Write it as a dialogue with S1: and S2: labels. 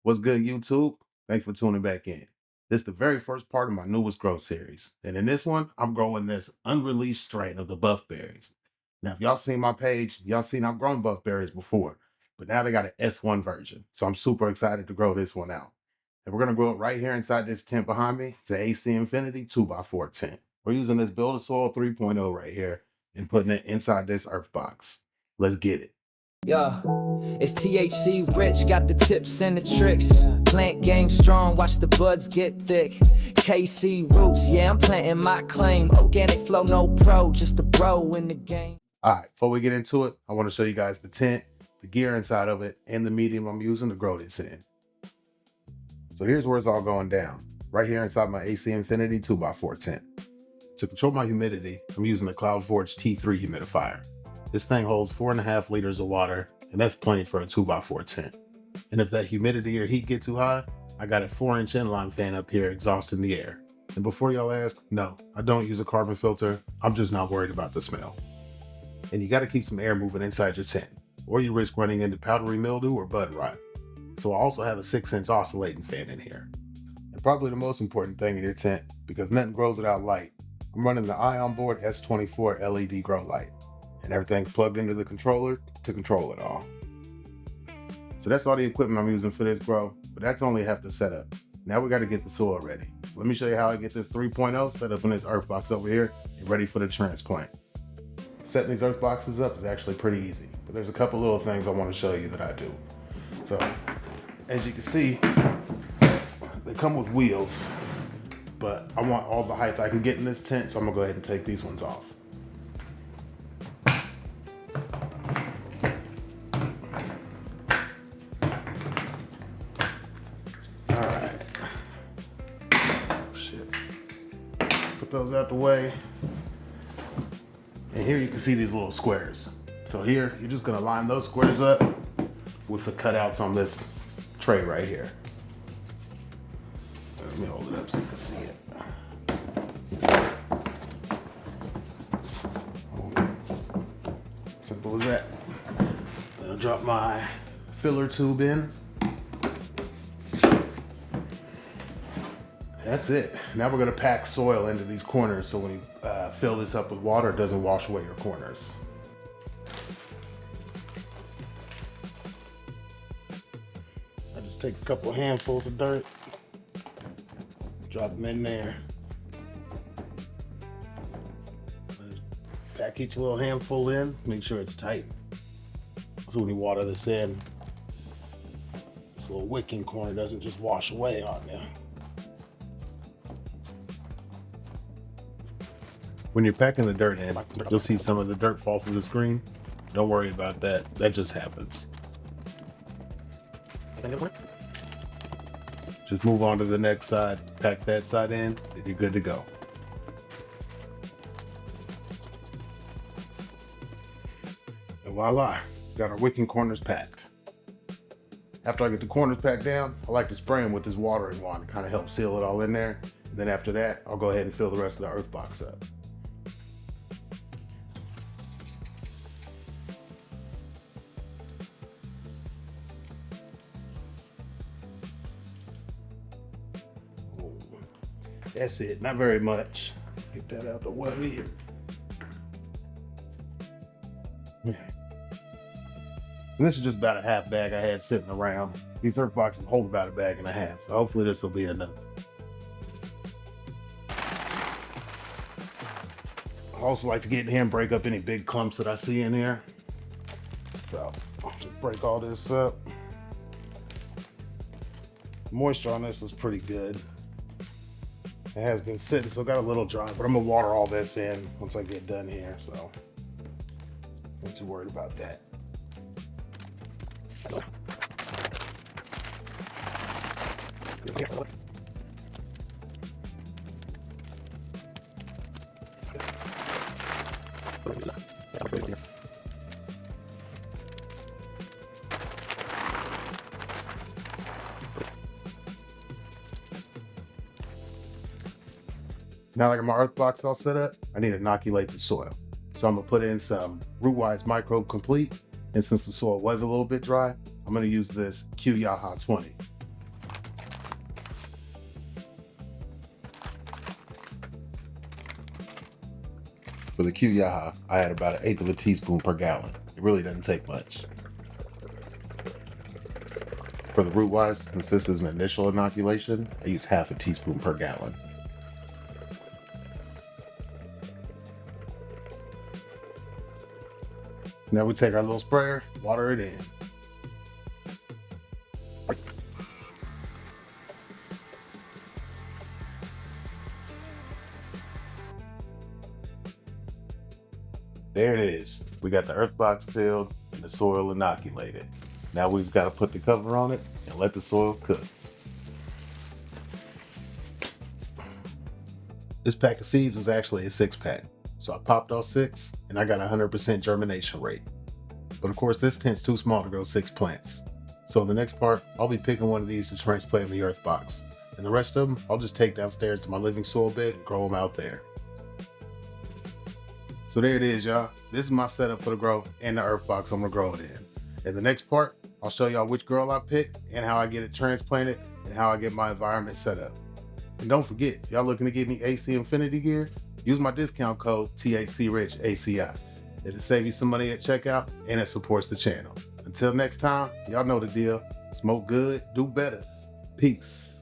S1: What's good, YouTube? Thanks for tuning back in. This is the very first part of my newest grow series. And in this one, I'm growing this unreleased strain of the buff berries. Now, if y'all seen my page, y'all seen I've grown buff berries before, but now they got an S1 version. So I'm super excited to grow this one out. And we're gonna grow it right here inside this tent behind me. It's an AC Infinity 2x4 tent. We're using this BuildASoil 3.0 right here and putting it inside this EarthBox. Let's get it.
S2: Yeah, it's THC rich, got the tips and the tricks. Plant game strong, watch the buds get thick. KC roots, yeah, I'm planting my claim. Organic flow, no pro, just a bro in the game.
S1: All right, before we get into it, I want to show you guys the tent, the gear inside of it, and the medium I'm using to grow this in. So here's where it's all going down. Right here inside my AC Infinity 2x4 tent. To control my humidity, I'm using the Cloudforge T3 humidifier. This thing holds 4.5 liters of water, and that's plenty for a 2x4 tent. And if that humidity or heat get too high, I got a 4-inch inline fan up here exhausting the air. And before y'all ask, no, I don't use a carbon filter. I'm just not worried about the smell. And you got to keep some air moving inside your tent, or you risk running into powdery mildew or bud rot. So I also have a 6-inch oscillating fan in here. And probably the most important thing in your tent, because nothing grows without light, I'm running the Ionboard S24 LED grow light. And everything's plugged into the controller to control it all. So that's all the equipment I'm using for this grow, but that's only half the setup. Now we got to get the soil ready. So let me show you how I get this 3.0 set up in this EarthBox over here and ready for the transplant. Setting these EarthBoxes up is actually pretty easy, but there's a couple little things I want to show you that I do. So as you can see, they come with wheels, but I want all the height I can get in this tent, so I'm gonna go ahead and take these ones off. Those out the way, and here you can see these little squares. So here you're just gonna line those squares up with the cutouts on this tray right here. Let me hold it up so you can see it. Simple as that. Then I'll drop my filler tube in. That's it. Now we're gonna pack soil into these corners so when you fill this up with water, it doesn't wash away your corners. I just take a couple handfuls of dirt, drop them in there. Pack each little handful in, make sure it's tight. So when you water this in, this little wicking corner doesn't just wash away on you. When you're packing the dirt in, you'll see some of the dirt fall through the screen. Don't worry about that. That just happens. Just move on to the next side, pack that side in, and you're good to go. And voila, got our wicking corners packed. After I get the corners packed down, I like to spray them with this watering wand to kind of help seal it all in there. And then after that, I'll go ahead and fill the rest of the EarthBox up. That's it, not very much. Get that out the way here. Yeah. And this is just about a half bag I had sitting around. These EarthBoxes hold about a bag and a half, so hopefully this will be enough. I also like to get in here and break up any big clumps that I see in here. So I'll just break all this up. Moisture on this is pretty good. It has been sitting, so it got a little dry, but I'm gonna water all this in once I get done here, so not too worried about that. Now that I got my EarthBox all set up, I need to inoculate the soil. So I'm gonna put in some Rootwise Micro Complete, and since the soil was a little bit dry, I'm gonna use this Q 20. For the Q Yaha, I add about 1/8 of a teaspoon per gallon. It really doesn't take much. For the Rootwise, since this is an initial inoculation, I use 1/2 teaspoon per gallon. Now we take our little sprayer, water it in. There it is. We got the EarthBox filled and the soil inoculated. Now we've got to put the cover on it and let the soil cook. This pack of seeds was actually a 6-pack. So I popped off 6 and I got 100% germination rate. But of course this tent's too small to grow 6 plants. So in the next part, I'll be picking one of these to transplant in the EarthBox. And the rest of them, I'll just take downstairs to my living soil bed and grow them out there. So there it is, y'all. This is my setup for the grow and the EarthBox I'm gonna grow it in. In the next part, I'll show y'all which girl I pick and how I get it transplanted and how I get my environment set up. And don't forget, if y'all looking to get any AC Infinity gear, use my discount code THCRICHACI. It'll save you some money at checkout and it supports the channel. Until next time, y'all know the deal. Smoke good, do better. Peace.